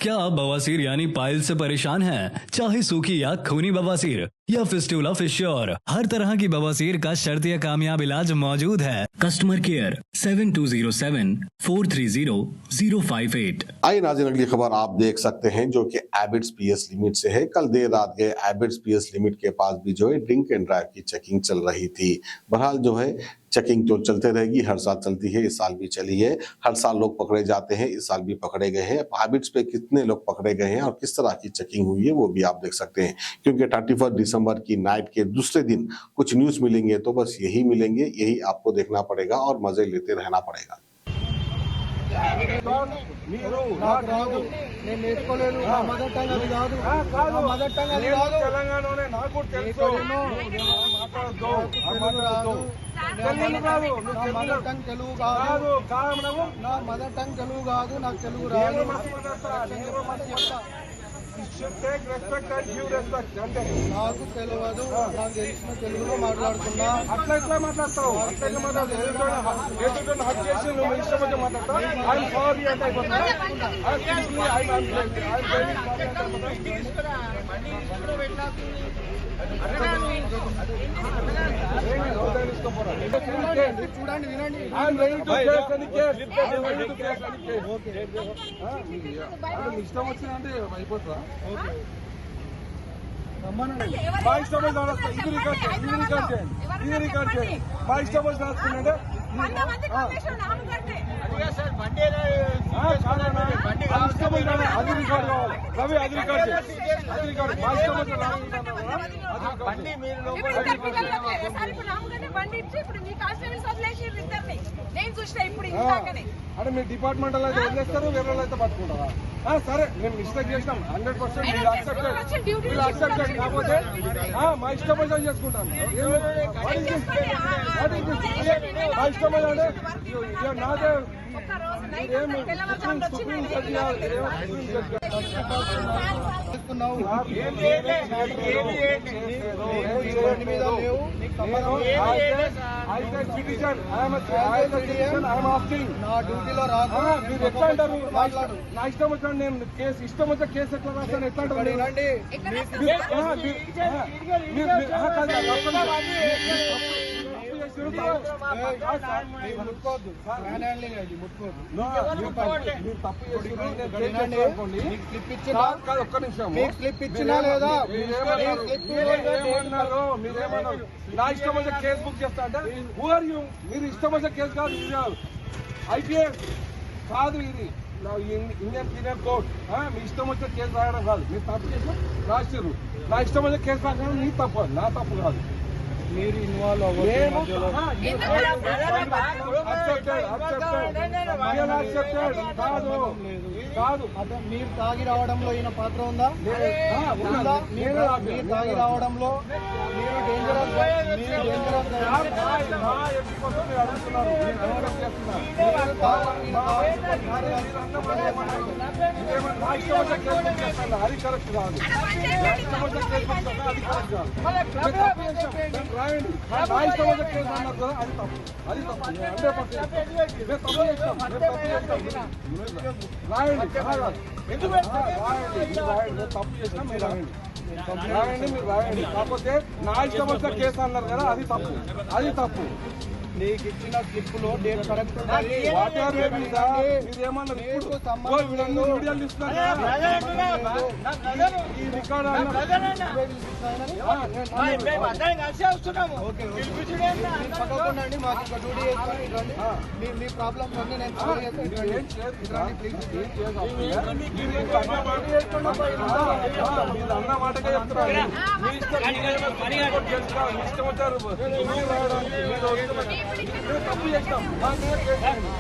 क्या आप बवासीर यानी पाइल से परेशान हैं? चाहे सूखी या खूनी बवासीर या फिस्टुला फिश्योर, हर तरह की बवासीर का शर्तीय कामयाब इलाज मौजूद है। Customer care 7207-430-058। आइए नाज़रीन, अगली खबर आप देख सकते हैं जो कि एबिट्स पीएस लिमिट से है। कल देर रात गए एबिट्स पीएस लिमिट के पास भी जो है ड्रिंक एंड ड्राइव की चेकिंग चल रही थी। बहरहाल जो है चेकिंग तो चलते रहेगी, हर साल चलती है, इस साल भी चली है। हर साल लोग पकड़े जाते हैं, इस साल भी पकड़े गए हैं। एबिट्स पे कितने लोग पकड़े गए हैं और किस तरह की चेकिंग हुई है वो भी आप देख सकते हैं, क्योंकि 31 दिसंबर की नाइट के दूसरे दिन कुछ न्यूज मिलेंगे तो बस यही मिलेंगे, यही आपको देखना पड़ेगा और मजे लेते रहना पड़ेगा। Take respect and give respect. నాకు తెలియదు, నాకు తెలిసిన తెలుగులో మాట్లాడుతున్నా. అట్లా ఎట్లా మాట్లాడతావు? అట్లా ఎట్లా మాట్లాడతావు? ఏదో హక్ చేసి నువ్వు ఇష్టం వచ్చి మాట్లాడతావు. ఐఎమ్ సారీ అంటే అయిపోతున్నా. చూడండి, వినండి. ఇష్టం వచ్చిందంటే అయిపోతుందా? మా ఇష్టం వచ్చి రాస్తాం. ఇది రికార్డ్ చేయండి, ఇది రికార్డ్ చేయండి. మా ఇష్టం వచ్చి రాసుకుంటే అది రికార్డ్ కావాలి. రవి అది రికార్డ్ చేయండి, అది రికార్డ్. మా ఇష్టం వచ్చి అంటే మీ డిపార్ట్మెంట్ అయితే వదిలేస్తారు, వేరే వాళ్ళు అయితే పట్టుకుంటారా? సరే, మేము మిస్టేక్ చేసినాం 100%. మీరు యాక్సెప్టెడ్ కాకపోతే మా ఇష్టం వచ్చి చేసుకుంటాను. మా ఇష్టం అంటే నాదే నా డ్యూటీలో రాదు. మీరు ఎట్లా అంటారు? నా ఇష్టం వచ్చాను, నేను కేసు ఇష్టం వచ్చే కేసు ఎట్లా రాస్తాను? ఎట్లా అంటారు? ఒక్క నిమిషం, స్లిప్ ఇచ్చినా లేదా? మీరేమన్నారు? నా ఇష్టం వచ్చే కేసు బుక్ చేస్తా అంటే మీరు ఇష్టం వచ్చే కేసు కాదు, ఇది ఐపీఎస్ కాదు, ఇది ఇండియన్ పీనల్ కోడ్. మీ ఇష్టం వచ్చే కేసు రాయడం కాదు. మీరు తప్పు చేసి రాసిర్రు. నా ఇష్టం వచ్చే కేసు రాయడం నీ తప్పు, నా తప్పు కాదు. మీరు ఇన్వాల్వ్ కాదు. మీరు తాగి రావడంలో ఈయన పాత్ర ఉందా? మీరు తాగి రావడంలో మీరు డేంజరస్ అది కరెక్ట్ కాదు. రాయండి. నా ఇష్టం వచ్చే కేసు అన్నారు కదా, అది తప్పు, అది తప్పు. 100% రాయండి. తప్పు చేసినా మీరు రాయండి, మీరు రాయండి. కాకపోతే నా ఇష్టం వచ్చే కేసు అన్నారు కదా, అది తప్పు, అది తప్పు. నీకు ఇచ్చిన స్లిప్ లో డేట్ కరెక్ట్ ఉండాలి. మీరేమన్నారు? వీడియోలు ఇస్తున్నారు ఈ రికార్డ్ పక్కకుండండి. మాకు ఒక డ్యూటీ చేస్తాను. మీ ప్రాబ్లమ్స్ అన్ని నేను అన్న మాటగా చెప్తున్నాను. ఇష్టం వచ్చారు తప్పు చేస్తాం.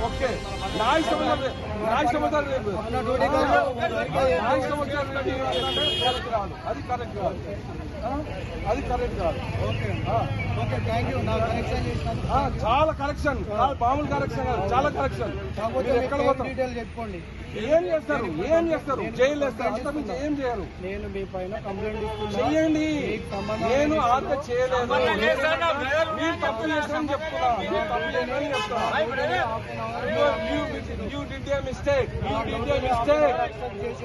ఓకే, నా ఇష్టం వచ్చారు, నా ఇష్టం వచ్చారు, నా ఇష్టం వచ్చారు. కరెక్ట్ రాదు, అది కరెక్ట్ కాదు, అది కరెక్ట్ కాదు. ఓకే. ఓకే థ్యాంక్ యూ నా కనెక్షన్ చేసినందుకు చాలా కరెక్షన్, మామూలు కరెక్షన్ కాదు, చాలా కరెక్షన్. కాకపోతే మీరు మీ ఎక్కడ పేరు పోతారు? డీటెయిల్ చెప్పుకోండి. ఏం చేస్తారు, ఏం చేస్తారు? జైలు వేస్తారు, అంత మించి ఏం చేయరు. నేను మీ పైన కంప్లైంట్ ఇస్తున్నా. చెయ్యండి, మీకు సంబంధం నేను లేదు. ఆత్మ చేయలేదు. మీరు తప్పు చేశారని చెప్తున్నా, మీరు తప్పు చేశారని చెప్తున్నా. You did a mistake. You did a mistake.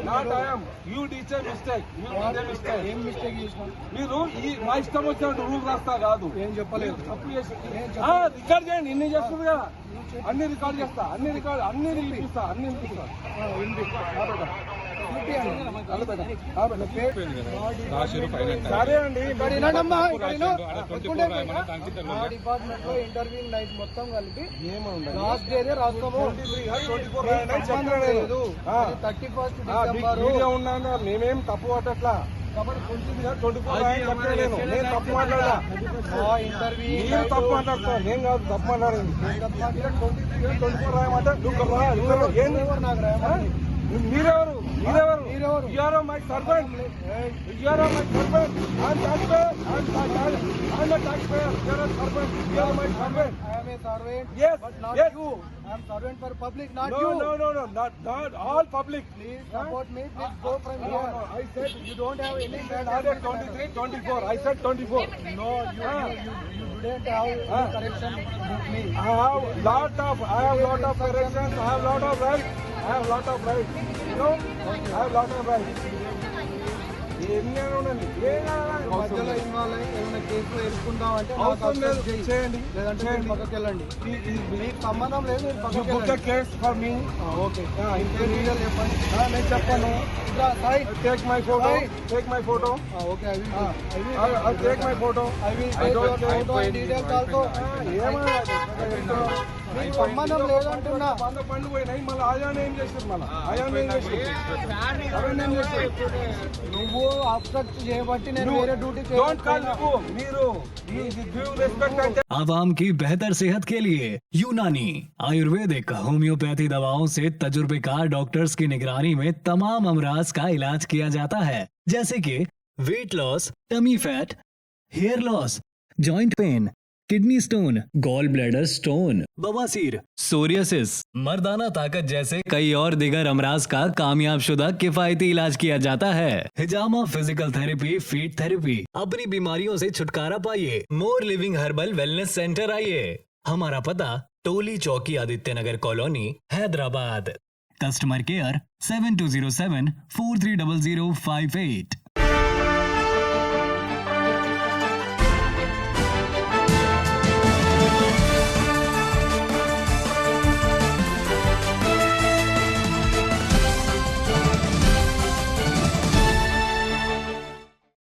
Not I am. You did a mistake. You did a mistake. ఏం మిస్టేక్ చేసినా మీరు ఈ మా ఇష్టం వచ్చినట్టు రూల్ రాస్తా కాదు. ఏం చెప్పలేదు. తప్పు చేసి రికార్డ్ చేయండి. ఇన్ని చేస్తుంది కదా, అన్ని రికార్డ్ చేస్తా, అన్ని వినిపిస్తా. సరే అండి, ఇక్కడ వినండమ్మా, ఇక్కడ విను. మా డిపార్ట్మెంట్ లో ఇంటర్వ్యూ నైట్ మొత్తం కలిపి లాస్ట్ డే రాస్తాము. 31st డిసెంబర్ ఉన్నా మేమేం తప్పు పట్టట్లా. కాబట్టి 24 నేను తప్పు మాట్లాడా. ఇంటర్వ్యూ నేను తప్పు మాట్లాడుతా, నేను కాదు తప్పు మాట్లాడింది. 24 రాయమంటే నాకు రాయమని. మీరెవరు? You're my servant. You're my servant. I'm taxpayer. I'm a taxpayer. You're a servant. You're my servant. I am a servant, Yes, but not yes. you. I am servant for public, not No, you. no, not all public. Please support me. Please go from No, here. no, I said You don't have any bad not at 23, 24. I said 24. No, you didn't have any correction with me. I have lot of corrections. I have lot of rights. You know, I have lot of rights. మధ్యలో involve అయ్యి ఏమైనా కేసులో ఎదుర్కొందాం అంటే అవసరం లేదు, చేయండి. లేదంటే మీరు పక్కకి వెళ్ళండి. మీకు సంబంధం లేదు, మీరు పక్కకి Book a వెళ్ళండి. case for me. ఓకే ఇంకే డీటెయిల్ చెప్పండి. నేను చెప్పాను. Side Take my photo. Take my photo. Okay I'll take my photo. I will I take don't your take photo and details also. ఏమన్నా మీకు సంబంధం లేదంటున్నా. పండు పోయినాయి, మళ్ళీ ఆయాన్ని ఏం చేస్తారు? మళ్ళీ ఆయాన్ని ఏం చేస్తారు? నువ్వు అబ్స్ట్రక్ట్ చేయబట్టి నేను వేరే డ్యూటీకి Don't call మీరు give respect అంటే आवाम की बेहतर सेहत के लिए यूनानी आयुर्वेदिक होम्योपैथी दवाओं से तजुर्बेकार डॉक्टर्स की निगरानी में तमाम अमराज का इलाज किया जाता है, जैसे कि weight loss, tummy fat, hair loss, joint pain, kidney stone, gall bladder stone, बवासीर, सोरियासिस, मर्दाना ताकत जैसे कई और दिगर अमराज का कामयाब शुदा किफायती इलाज किया जाता है। हिजामा फिजिकल थेरेपी, फीट थेरेपी। अपनी बीमारियों से छुटकारा पाइए। More living herbal wellness centre आइए। हमारा पता Toli Chowki, Aditya Nagar colony, Hyderabad. Customer care 7207 430058।